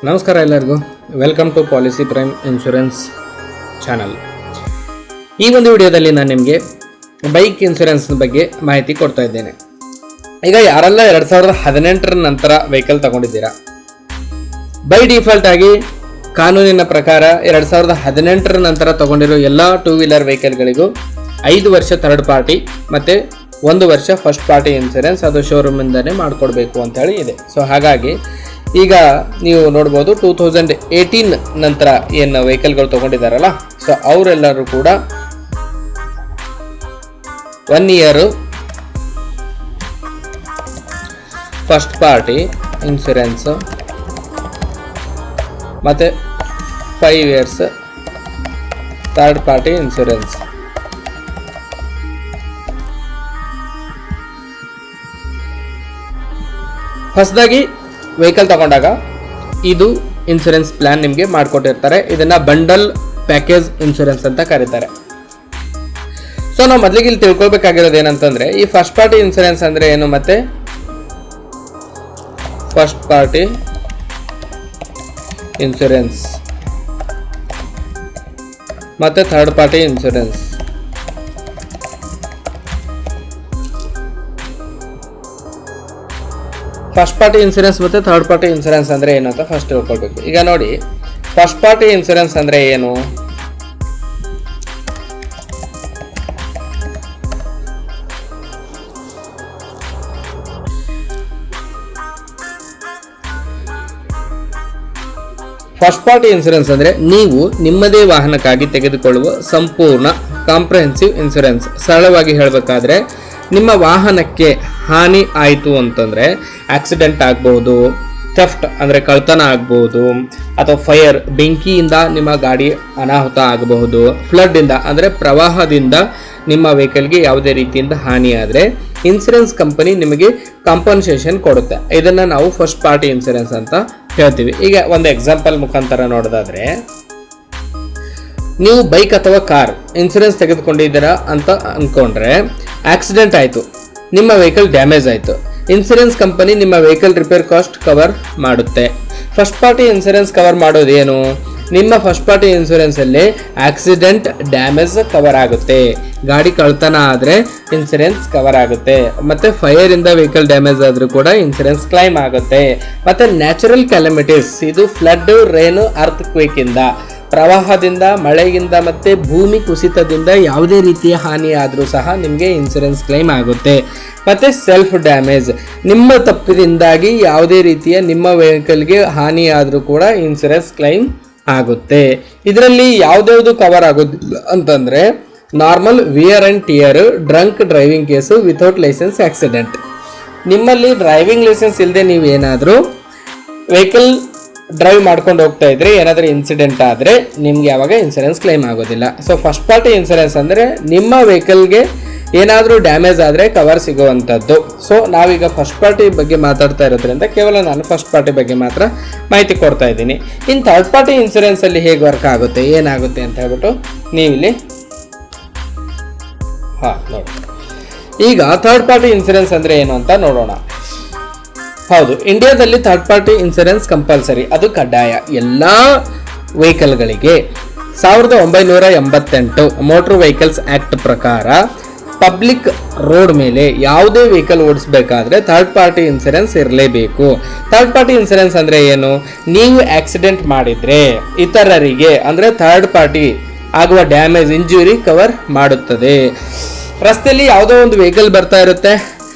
ನಮಸ್ಕಾರ ಎಲ್ಲರಿಗೂ, welcome to Policy Prime insurance channel. ಈ ಒಂದು ವಿಡಿಯೋದಲ್ಲಿ ನಾನು ನಿಮಗೆ ಬೈಕ್ ಇನ್ಶೂರೆನ್ಸ್ ಬಗ್ಗೆ ಮಾಹಿತಿ ಕೊಡ್ತಾ ಇದ್ದೇನೆ. ಈಗ ಯಾರೆಲ್ಲ 2018 ನಂತರ ವೆಹಿಕಲ್ ತಗೊಂಡಿದ್ದೀರಾ, ಬೈ ಡಿಫಾಲ್ಟ್ ಆಗಿ ಕಾನೂನಿನ ಪ್ರಕಾರ 2018 ನಂತರ ತಗೊಂಡಿರೋ ಎಲ್ಲ ಟೂ ವೀಲರ್ ವೆಹಿಕಲ್ಗಳಿಗೂ 5 ವರ್ಷ ಥರ್ಡ್ ಪಾರ್ಟಿ ಮತ್ತು 1 ವರ್ಷ ಫಸ್ಟ್ ಪಾರ್ಟಿ ಇನ್ಶೂರೆನ್ಸ್ ಅದು ಶೋರೂಮಿಂದನೇ ಮಾಡಿಕೊಡ್ಬೇಕು ಅಂತ ಹೇಳಿ ಇದೆ. ಸೊ ಹಾಗಾಗಿ ಈಗ ನೀವು ನೋಡ್ಬೋದು 2018 ನಂತರ ಏನು ವೆಹಿಕಲ್ಗಳು ತೊಗೊಂಡಿದ್ದಾರಲ್ಲ, ಸೊ ಅವರೆಲ್ಲರೂ ಕೂಡ 1 ಇಯರ್ ಫಸ್ಟ್ ಪಾರ್ಟಿ ಇನ್ಶೂರೆನ್ಸ್ ಮತ್ತು 5 ಇಯರ್ಸ್ ಥರ್ಡ್ ಪಾರ್ಟಿ ಇನ್ಶೂರೆನ್ಸ್. ಹೊಸದಾಗಿ ವೆಹಿಕಲ್ ತಗೊಂಡಾಗ ಇದು ಇನ್ಶೂರೆನ್ಸ್ ಪ್ಲಾನ್ ನಿಮಗೆ ಮಾಡಿಕೊಟ್ಟಿರ್ತಾರೆ. ಇದನ್ನು ಬಂಡಲ್ ಪ್ಯಾಕೇಜ್ ಇನ್ಶೂರೆನ್ಸ್ ಅಂತ ಕರೀತಾರೆ. ಸೊ ನಾವು ಮೊದಲಿಗೆ ಇಲ್ಲಿ ತಿಳ್ಕೊಳ್ಬೇಕಾಗಿರೋದು ಏನಂತಂದರೆ, ಈ ಫಸ್ಟ್ ಪಾರ್ಟಿ ಇನ್ಶೂರೆನ್ಸ್ ಅಂದರೆ ಏನು ಮತ್ತು ಫಸ್ಟ್ ಪಾರ್ಟಿ ಇನ್ಶೂರೆನ್ಸ್ ಮತ್ತು third party insurance. First party insurance ಮತ್ತು ಥರ್ಡ್ ಪಾರ್ಟಿ ಇನ್ಶೂರೆನ್ಸ್ ಅಂದರೆ ಏನು ಅಂತ ಫಸ್ಟ್ ತಿಳ್ಕೊಳ್ಬೇಕು. ಈಗ ನೋಡಿ, ಫಸ್ಟ್ ಪಾರ್ಟಿ ಇನ್ಶೂರೆನ್ಸ್ ಅಂದರೆ ಏನು? ಫಸ್ಟ್ ಪಾರ್ಟಿ ಇನ್ಶೂರೆನ್ಸ್ ಅಂದರೆ ನೀವು ನಿಮ್ಮದೇ ವಾಹನಕ್ಕಾಗಿ ತೆಗೆದುಕೊಳ್ಳುವ ಸಂಪೂರ್ಣ ಕಾಂಪ್ರಹೆನ್ಸಿವ್ ಇನ್ಶೂರೆನ್ಸ್. ಸರಳವಾಗಿ ಹೇಳಬೇಕಾದ್ರೆ, ನಿಮ್ಮ ವಾಹನಕ್ಕೆ ಹಾನಿ ಆಯಿತು ಅಂತಂದರೆ ಆಕ್ಸಿಡೆಂಟ್ ಆಗ್ಬೋದು, ಥೆಫ್ಟ್ ಅಂದರೆ ಕಳ್ತನ ಆಗ್ಬೋದು, ಅಥವಾ ಫೈರ್ ಬೆಂಕಿಯಿಂದ ನಿಮ್ಮ ಗಾಡಿ ಅನಾಹುತ ಆಗಬಹುದು, ಫ್ಲಡ್ಡಿಂದ ಅಂದರೆ ಪ್ರವಾಹದಿಂದ ನಿಮ್ಮ ವೆಹಿಕಲ್ಗೆ ಯಾವುದೇ ರೀತಿಯಿಂದ ಹಾನಿ ಆದರೆ ಇನ್ಶೂರೆನ್ಸ್ ಕಂಪನಿ ನಿಮಗೆ ಕಾಂಪನ್ಸೇಷನ್ ಕೊಡುತ್ತೆ. ಇದನ್ನು ನಾವು ಫಸ್ಟ್ ಪಾರ್ಟಿ ಇನ್ಶೂರೆನ್ಸ್ ಅಂತ ಹೇಳ್ತೀವಿ. ಈಗ ಒಂದು ಎಕ್ಸಾಂಪಲ್ ಮುಖಾಂತರ ನೋಡೋದಾದರೆ, ನೀವು ಬೈಕ್ ಅಥವಾ ಕಾರ್ ಇನ್ಶೂರೆನ್ಸ್ ತೆಗೆದುಕೊಂಡಿದ್ದೀರಾ ಅಂತ ಅಂದ್ಕೊಂಡ್ರೆ ಆಕ್ಸಿಡೆಂಟ್ ಆಯಿತು, ನಿಮ್ಮ ವೆಹಿಕಲ್ ಡ್ಯಾಮೇಜ್ ಆಯಿತು, ಇನ್ಶೂರೆನ್ಸ್ ಕಂಪನಿ ನಿಮ್ಮ ವೆಹಿಕಲ್ ರಿಪೇರ್ ಕಾಸ್ಟ್ ಕವರ್ ಮಾಡುತ್ತೆ. ಫಸ್ಟ್ ಪಾರ್ಟಿ ಇನ್ಶೂರೆನ್ಸ್ ಕವರ್ ಮಾಡೋದೇನು? ನಿಮ್ಮ ಫಸ್ಟ್ ಪಾರ್ಟಿ ಇನ್ಶೂರೆನ್ಸಲ್ಲಿ ಆಕ್ಸಿಡೆಂಟ್ ಡ್ಯಾಮೇಜ್ ಕವರ್ ಆಗುತ್ತೆ, ಗಾಡಿ ಕಳ್ತನ ಆದರೆ ಇನ್ಶೂರೆನ್ಸ್ ಕವರ್ ಆಗುತ್ತೆ, ಮತ್ತು ಫೈರಿಂದ ವೆಹಿಕಲ್ ಡ್ಯಾಮೇಜ್ ಆದರೂ ಕೂಡ ಇನ್ಶೂರೆನ್ಸ್ ಕ್ಲೈಮ್ ಆಗುತ್ತೆ. ಮತ್ತು ನ್ಯಾಚುರಲ್ ಕ್ಯಾಲಮಿಟೀಸ್, ಇದು ಫ್ಲಡ್, ರೈನು, ಅರ್ತ್ ಕ್ವೇಕಿಂದ, ಪ್ರವಾಹದಿಂದ, ಮಳೆಯಿಂದ ಮತ್ತು ಭೂಮಿ ಕುಸಿತದಿಂದ ಯಾವುದೇ ರೀತಿಯ ಹಾನಿ ಆದರೂ ಸಹ ನಿಮಗೆ ಇನ್ಶೂರೆನ್ಸ್ ಕ್ಲೈಮ್ ಆಗುತ್ತೆ. ಮತ್ತು ಸೆಲ್ಫ್ ಡ್ಯಾಮೇಜ್, ನಿಮ್ಮ ತಪ್ಪಿನಿಂದಾಗಿ ಯಾವುದೇ ರೀತಿಯ ನಿಮ್ಮ ವೆಹಿಕಲ್ಗೆ ಹಾನಿ ಆದರೂ ಕೂಡ ಇನ್ಶೂರೆನ್ಸ್ ಕ್ಲೈಮ್ ಆಗುತ್ತೆ. ಇದರಲ್ಲಿ ಯಾವುದ್ಯಾವುದು ಕವರ್ ಆಗೋದಿಲ್ಲ ಅಂತಂದರೆ, normal wear and tear, drunk driving case, without licence accident. ನಿಮ್ಮಲ್ಲಿ ಡ್ರೈವಿಂಗ್ ಲೈಸೆನ್ಸ್ ಇಲ್ಲದೆ ನೀವು ಏನಾದರೂ ವೆಹಿಕಲ್ ಡ್ರೈವ್ ಮಾಡ್ಕೊಂಡು ಹೋಗ್ತಾ ಇದ್ರೆ ಏನಾದರೂ ಇನ್ಸಿಡೆಂಟ್ ಆದರೆ ನಿಮ್ಗೆ ಯಾವಾಗ ಇನ್ಶೂರೆನ್ಸ್ ಕ್ಲೈಮ್ ಆಗೋದಿಲ್ಲ. ಸೊ ಫಸ್ಟ್ ಪಾರ್ಟಿ ಇನ್ಶೂರೆನ್ಸ್ ಅಂದರೆ ನಿಮ್ಮ ವೆಹಿಕಲ್ಗೆ ಏನಾದರೂ ಡ್ಯಾಮೇಜ್ ಆದರೆ ಕವರ್ ಸಿಗುವಂಥದ್ದು. ಸೊ ನಾವೀಗ ಫಸ್ಟ್ ಪಾರ್ಟಿ ಬಗ್ಗೆ ಮಾತಾಡ್ತಾ ಇರೋದ್ರಿಂದ ಕೇವಲ ನಾನು ಫಸ್ಟ್ ಪಾರ್ಟಿ ಬಗ್ಗೆ ಮಾತ್ರ ಮಾಹಿತಿ ಕೊಡ್ತಾ ಇದ್ದೀನಿ. ಇನ್ನು ಥರ್ಡ್ ಪಾರ್ಟಿ ಇನ್ಶೂರೆನ್ಸಲ್ಲಿ ಹೇಗೆ ವರ್ಕ್ ಆಗುತ್ತೆ, ಏನಾಗುತ್ತೆ ಅಂತ ಹೇಳ್ಬಿಟ್ಟು ನೀವಿಲ್ಲಿ ನೋಡಿ. ಈಗ ಥರ್ಡ್ ಪಾರ್ಟಿ ಇನ್ಶೂರೆನ್ಸ್ ಅಂದರೆ ಏನು ಅಂತ ನೋಡೋಣ. ಹೌದು, ಇಂಡಿಯಾದಲ್ಲಿ ಥರ್ಡ್ ಪಾರ್ಟಿ ಇನ್ಶೂರೆನ್ಸ್ ಕಂಪಲ್ಸರಿ, ಅದು ಕಡ್ಡಾಯ ಎಲ್ಲ ವೆಹಿಕಲ್ಗಳಿಗೆ. 1988 ಮೋಟರ್ ವೆಹಿಕಲ್ಸ್ ಆ್ಯಕ್ಟ್ ಪ್ರಕಾರ ಪಬ್ಲಿಕ್ ರೋಡ್ ಮೇಲೆ ಯಾವುದೇ ವೆಹಿಕಲ್ ಓಡಿಸ್ಬೇಕಾದ್ರೆ ಥರ್ಡ್ ಪಾರ್ಟಿ ಇನ್ಶೂರೆನ್ಸ್ ಇರಲೇಬೇಕು. ಥರ್ಡ್ ಪಾರ್ಟಿ ಇನ್ಶೂರೆನ್ಸ್ ಅಂದರೆ ಏನು? ನೀವು ಆಕ್ಸಿಡೆಂಟ್ ಮಾಡಿದರೆ ಇತರರಿಗೆ ಅಂದರೆ ಥರ್ಡ್ ಪಾರ್ಟಿ ಆಗುವ ಡ್ಯಾಮೇಜ್, ಇಂಜುರಿ ಕವರ್ ಮಾಡುತ್ತದೆ. ರಸ್ತೆಯಲ್ಲಿ ಯಾವುದೋ ಒಂದು ವೆಹಿಕಲ್ ಬರ್ತಾ ಇರುತ್ತೆ,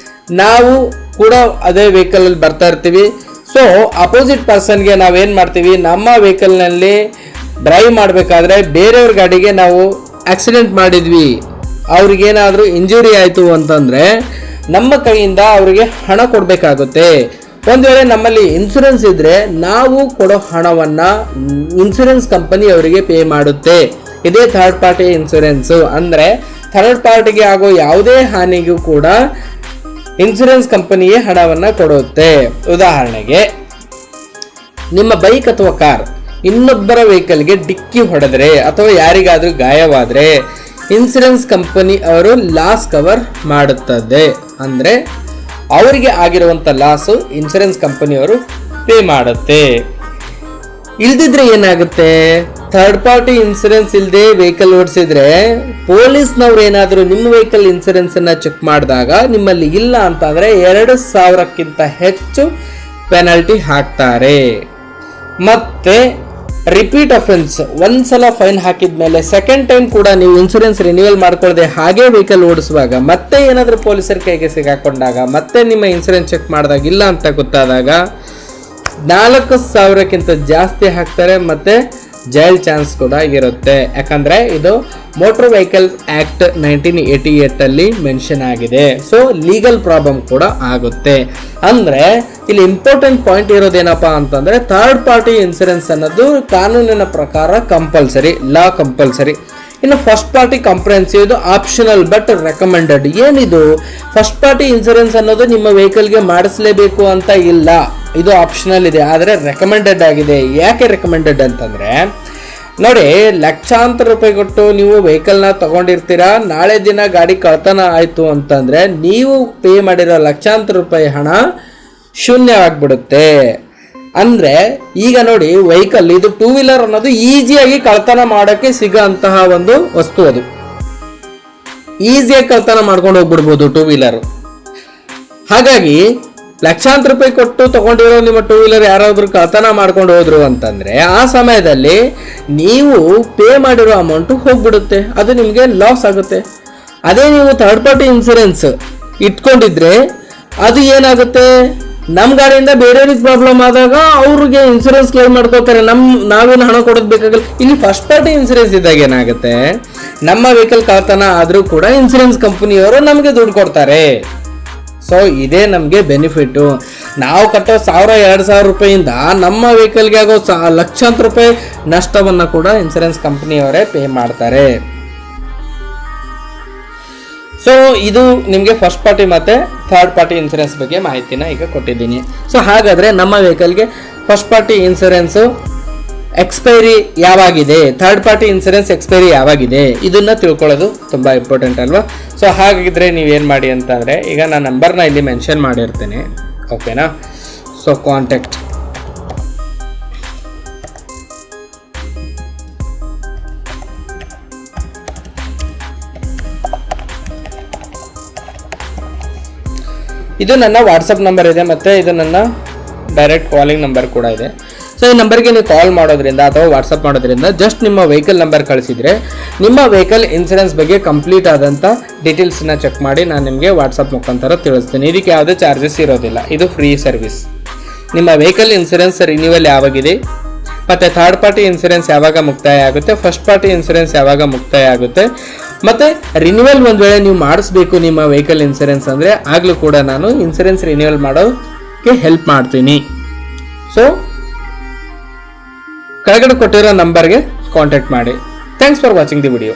ನಾವು ಕೂಡ ಅದೇ ವೆಹಿಕಲಲ್ಲಿ ಬರ್ತಾ ಇರ್ತೀವಿ. ಸೊ ಅಪೋಸಿಟ್ ಪರ್ಸನ್ಗೆ ನಾವೇನು ಮಾಡ್ತೀವಿ, ನಮ್ಮ ವೆಹಿಕಲ್ನಲ್ಲಿ ಡ್ರೈವ್ ಮಾಡಬೇಕಾದ್ರೆ ಬೇರೆಯವ್ರ ಗಾಡಿಗೆ ನಾವು ಆಕ್ಸಿಡೆಂಟ್ ಮಾಡಿದ್ವಿ, ಅವ್ರಿಗೇನಾದರೂ ಇಂಜುರಿ ಆಯಿತು ಅಂತಂದರೆ ನಮ್ಮ ಕೈಯಿಂದ ಅವರಿಗೆ ಹಣ ಕೊಡಬೇಕಾಗುತ್ತೆ. ಒಂದು ವೇಳೆ ನಮ್ಮಲ್ಲಿ ಇನ್ಶೂರೆನ್ಸ್ ಇದ್ದರೆ ನಾವು ಕೊಡೋ ಹಣವನ್ನು ಇನ್ಶೂರೆನ್ಸ್ ಕಂಪನಿ ಅವರಿಗೆ ಪೇ ಮಾಡುತ್ತೆ. ಇದೇ ಥರ್ಡ್ ಪಾರ್ಟಿ ಇನ್ಶೂರೆನ್ಸು. ಅಂದರೆ ಥರ್ಡ್ ಪಾರ್ಟಿಗೆ ಆಗೋ ಯಾವುದೇ ಹಾನಿಗೂ ಕೂಡ ಇನ್ಶೂರೆನ್ಸ್ ಕಂಪನಿಯೇ ಹಣವನ್ನು ಕೊಡುತ್ತೆ. ಉದಾಹರಣೆಗೆ, ನಿಮ್ಮ ಬೈಕ್ ಅಥವಾ ಕಾರ್ ಇನ್ನೊಬ್ಬರ ವೆಹಿಕಲ್ಗೆ ಡಿಕ್ಕಿ ಹೊಡೆದರೆ ಅಥವಾ ಯಾರಿಗಾದರೂ ಗಾಯವಾದರೆ ಇನ್ಶೂರೆನ್ಸ್ ಕಂಪನಿ ಅವರು ಲಾಸ್ ಕವರ್ ಮಾಡುತ್ತದೆ. ಅಂದರೆ ಅವರಿಗೆ ಆಗಿರುವಂಥ ಲಾಸು ಇನ್ಶೂರೆನ್ಸ್ ಕಂಪನಿಯವರು ಪೇ ಮಾಡುತ್ತೆ. ಇಲ್ದಿದ್ರೆ ಏನಾಗುತ್ತೆ, ಥರ್ಡ್ ಪಾರ್ಟಿ ಇನ್ಸೂರೆನ್ಸ್ ಇಲ್ಲದೆ ವೆಹಿಕಲ್ ಓಡಿಸಿದ್ರೆ ಪೊಲೀಸ್ನವ್ರು ಏನಾದರೂ ನಿಮ್ಮ ವೆಹಿಕಲ್ ಇನ್ಸೂರೆನ್ಸ್ ಅನ್ನ ಚೆಕ್ ಮಾಡಿದಾಗ ನಿಮ್ಮಲ್ಲಿ ಇಲ್ಲ ಅಂತಂದ್ರೆ 2,000ಕ್ಕಿಂತ ಹೆಚ್ಚು ಪೆನಾಲ್ಟಿ ಹಾಕ್ತಾರೆ. ಮತ್ತೆ ರಿಪೀಟ್ ಅಫೆನ್ಸ್, ಒಂದ್ಸಲ ಫೈನ್ ಹಾಕಿದ್ಮೇಲೆ ಸೆಕೆಂಡ್ ಟೈಮ್ ಕೂಡ ನೀವು ಇನ್ಸೂರೆನ್ಸ್ ರಿನ್ಯೂವಲ್ ಮಾಡ್ಕೊಳ್ಳದೆ ಹಾಗೆ ವೆಹಿಕಲ್ ಓಡಿಸುವಾಗ ಮತ್ತೆ ಏನಾದರೂ ಪೊಲೀಸರ ಕೈಗೆ ಸಿಗಾಕೊಂಡಾಗ ಮತ್ತೆ ನಿಮ್ಮ ಇನ್ಸೂರೆನ್ಸ್ ಚೆಕ್ ಮಾಡಿದಾಗ ಇಲ್ಲ ಅಂತ ಗೊತ್ತಾದಾಗ 4,000ಕ್ಕಿಂತ ಜಾಸ್ತಿ ಹಾಕ್ತಾರೆ. ಮತ್ತೆ ಜೈಲ್ ಚಾನ್ಸ್ ಕೂಡ ಇರುತ್ತೆ. ಯಾಕಂದ್ರೆ ಇದು ಮೋಟರ್ ವೆಹಿಕಲ್ ಆಕ್ಟ್ 1988 ಅಲ್ಲಿ ಮೆನ್ಷನ್ ಆಗಿದೆ. ಸೊ ಲೀಗಲ್ ಪ್ರಾಬ್ಲಮ್ ಕೂಡ ಆಗುತ್ತೆ. ಅಂದ್ರೆ ಇಲ್ಲಿ ಇಂಪಾರ್ಟೆಂಟ್ ಪಾಯಿಂಟ್ ಇರೋದೇನಪ್ಪಾ ಅಂತಂದ್ರೆ ಥರ್ಡ್ ಪಾರ್ಟಿ ಇನ್ಸೂರೆನ್ಸ್ ಅನ್ನೋದು ಕಾನೂನಿನ ಪ್ರಕಾರ ಕಂಪಲ್ಸರಿ, ಲಾ ಕಂಪಲ್ಸರಿ. ಇನ್ನು ಫಸ್ಟ್ ಪಾರ್ಟಿ ಕಾಂಪ್ರಿಹೆನ್ಸಿವ್ ಇದು ಆಪ್ಷನಲ್ ಬಟ್ ರೆಕಮೆಂಡೆಡ್. ಏನಿದು ಫಸ್ಟ್ ಪಾರ್ಟಿ ಇನ್ಸೂರೆನ್ಸ್ ಅನ್ನೋದು ನಿಮ್ಮ ವೆಹಿಕಲ್ಗೆ ಮಾಡಿಸಲೇಬೇಕು ಅಂತ ಇಲ್ಲ, ಇದು ಆಪ್ಷನಲ್ ಇದೆ, ಆದರೆ ರೆಕಮೆಂಡೆಡ್ ಆಗಿದೆ. ಯಾಕೆ ರೆಕಮೆಂಡೆಡ್ ಅಂತಂದ್ರೆ ನೋಡಿ, ಲಕ್ಷಾಂತರ ರೂಪಾಯಿ ಕೊಟ್ಟು ನೀವು ವೆಹಿಕಲ್ನ ತಗೊಂಡಿರ್ತೀರಾ, ನಾಳೆ ದಿನ ಗಾಡಿ ಕಳ್ತನ ಆಯಿತು ಅಂತಂದ್ರೆ ನೀವು ಪೇ ಮಾಡಿರೋ ಲಕ್ಷಾಂತರ ರೂಪಾಯಿ ಹಣ ಶೂನ್ಯ ಆಗ್ಬಿಡುತ್ತೆ. ಅಂದ್ರೆ ಈಗ ನೋಡಿ, ವೆಹಿಕಲ್ ಇದು 2 ವೀಲರ್ ಅನ್ನೋದು ಈಸಿಯಾಗಿ ಕಳ್ತನ ಮಾಡೋಕ್ಕೆ ಸಿಗೋ ಅಂತಹ ಒಂದು ವಸ್ತು. ಅದು ಈಸಿಯಾಗಿ ಕಳ್ತನ ಮಾಡ್ಕೊಂಡು ಹೋಗ್ಬಿಡ್ಬೋದು 2 ವೀಲರ್. ಹಾಗಾಗಿ ಲಕ್ಷಾಂತರ ರೂಪಾಯಿ ಕೊಟ್ಟು ತಗೊಂಡಿರೋ ನಿಮ್ಮ 2 ವೀಲರ್ ಯಾರಾದ್ರೂ ಕಳ್ತನ ಮಾಡ್ಕೊಂಡು ಹೋದ್ರು ಅಂತಂದ್ರೆ ಆ ಸಮಯದಲ್ಲಿ ನೀವು ಪೇ ಮಾಡಿರೋ ಅಮೌಂಟ್ ಹೋಗ್ಬಿಡುತ್ತೆ, ಅದು ನಿಮಗೆ ಲಾಸ್ ಆಗುತ್ತೆ. ಅದೇ ನೀವು ಥರ್ಡ್ ಪಾರ್ಟಿ ಇನ್ಸೂರೆನ್ಸ್ ಇಟ್ಕೊಂಡಿದ್ರೆ ಅದು ಏನಾಗುತ್ತೆ, ನಮ್ಮ ಗಾಡಿಯಿಂದ ಬೇರೆಯವ್ರಿಗೆ ಪ್ರಾಬ್ಲಮ್ ಆದಾಗ ಅವ್ರಿಗೆ ಇನ್ಸೂರೆನ್ಸ್ ಕ್ಲೈಮ್ ಮಾಡ್ಕೋತಾರೆ, ನಾವೇನು ಹಣ ಕೊಡೋದು ಬೇಕಾಗಲ್ಲ. ಇಲ್ಲಿ ಫಸ್ಟ್ ಪಾರ್ಟಿ ಇನ್ಸೂರೆನ್ಸ್ ಇದ್ದಾಗ ಏನಾಗುತ್ತೆ, ನಮ್ಮ ವೆಹಿಕಲ್ ಕಳ್ತನ ಆದ್ರೂ ಕೂಡ ಇನ್ಸೂರೆನ್ಸ್ ಕಂಪನಿಯವರು ನಮಗೆ ದುಡ್ಡು ಕೊಡ್ತಾರೆ. ಸೊ ಇದೇ ನಮಗೆ ಬೆನಿಫಿಟ್ಟು. ನಾವು ಕಟ್ಟೋ 1,000-2,000 ರೂಪಾಯಿಂದ ನಮ್ಮ ವೆಹಿಕಲ್ಗೆ ಆಗೋ ಲಕ್ಷಾಂತರ ರೂಪಾಯಿ ನಷ್ಟವನ್ನು ಕೂಡ ಇನ್ಸೂರೆನ್ಸ್ ಕಂಪನಿಯವರೇ ಪೇ ಮಾಡ್ತಾರೆ. ಸೊ ಇದು ನಿಮಗೆ ಫಸ್ಟ್ ಪಾರ್ಟಿ ಮತ್ತು ಥರ್ಡ್ ಪಾರ್ಟಿ ಇನ್ಸೂರೆನ್ಸ್ ಬಗ್ಗೆ ಮಾಹಿತಿನ ಈಗ ಕೊಟ್ಟಿದ್ದೀನಿ. ಸೊ ಹಾಗಾದರೆ ನಮ್ಮ ವೆಹಿಕಲ್ಗೆ ಫಸ್ಟ್ ಪಾರ್ಟಿ ಇನ್ಸೂರೆನ್ಸು ಎಕ್ಸ್ಪೈರಿ ಯಾವಾಗಿದೆ, ಥರ್ಡ್ ಪಾರ್ಟಿ ಇನ್ಸೂರೆನ್ಸ್ ಎಕ್ಸ್ಪೈರಿ ಯಾವಾಗಿದೆ, ಇದನ್ನು ತಿಳ್ಕೊಳ್ಳೋದು ತುಂಬ ಇಂಪಾರ್ಟೆಂಟ್ ಅಲ್ವಾ. ಸೊ ಹಾಗಿದ್ರೆ ನೀವೇನು ಮಾಡಿ ಅಂತಂದರೆ, ಈಗ ನಾನು ನಂಬರ್ನ ಇಲ್ಲಿ ಮೆನ್ಷನ್ ಮಾಡಿರ್ತೀನಿ, ಓಕೆನಾ. ಸೊ ಕಾಂಟ್ಯಾಕ್ಟ್, ಇದು ನನ್ನ ವಾಟ್ಸಪ್ ನಂಬರ್ ಇದೆ ಮತ್ತು ಇದು ನನ್ನ ಡೈರೆಕ್ಟ್ ಕಾಲಿಂಗ್ ನಂಬರ್ ಕೂಡ ಇದೆ. ಸೊ ಈ ನಂಬರ್ಗೆ ನೀವು ಕಾಲ್ ಮಾಡೋದ್ರಿಂದ ಅಥವಾ ವಾಟ್ಸಪ್ ಮಾಡೋದ್ರಿಂದ ಜಸ್ಟ್ ನಿಮ್ಮ ವೆಹಿಕಲ್ ನಂಬರ್ ಕಳಿಸಿದರೆ ನಿಮ್ಮ ವೆಹಿಕಲ್ ಇನ್ಸೂರೆನ್ಸ್ ಬಗ್ಗೆ ಕಂಪ್ಲೀಟ್ ಆದಂಥ ಡೀಟೇಲ್ಸನ್ನ ಚೆಕ್ ಮಾಡಿ ನಾನು ನಿಮಗೆ ವಾಟ್ಸಪ್ ಮುಖಾಂತರ ತಿಳಿಸ್ತೀನಿ. ಇದಕ್ಕೆ ಯಾವುದೇ ಚಾರ್ಜಸ್ ಇರೋದಿಲ್ಲ, ಇದು ಫ್ರೀ ಸರ್ವಿಸ್. ನಿಮ್ಮ ವೆಹಿಕಲ್ ಇನ್ಸೂರೆನ್ಸ್ ರಿನ್ಯೂವಲ್ ಯಾವಾಗಿದೆ, ಮತ್ತು ಥರ್ಡ್ ಪಾರ್ಟಿ ಇನ್ಸೂರೆನ್ಸ್ ಯಾವಾಗ ಮುಕ್ತಾಯ ಆಗುತ್ತೆ, ಫಸ್ಟ್ ಪಾರ್ಟಿ ಇನ್ಸೂರೆನ್ಸ್ ಯಾವಾಗ ಮುಕ್ತಾಯ ಆಗುತ್ತೆ, ಮತ್ತು ರಿನ್ಯೂವಲ್ ಒಂದು ವೇಳೆ ನೀವು ಮಾಡಿಸ್ಬೇಕು ನಿಮ್ಮ ವೆಹಿಕಲ್ ಇನ್ಸೂರೆನ್ಸ್ ಅಂದರೆ ಆಗಲೂ ಕೂಡ ನಾನು ಇನ್ಸೂರೆನ್ಸ್ ರಿನ್ಯೂವಲ್ ಮಾಡೋಕ್ಕೆ ಹೆಲ್ಪ್ ಮಾಡ್ತೀನಿ. ಸೊ ಕೆಳಗಡೆ ಕೊಟ್ಟಿರೋ ನಂಬರ್ಗೆ ಕಾಂಟ್ಯಾಕ್ಟ್ ಮಾಡಿ. Thanks for watching the video.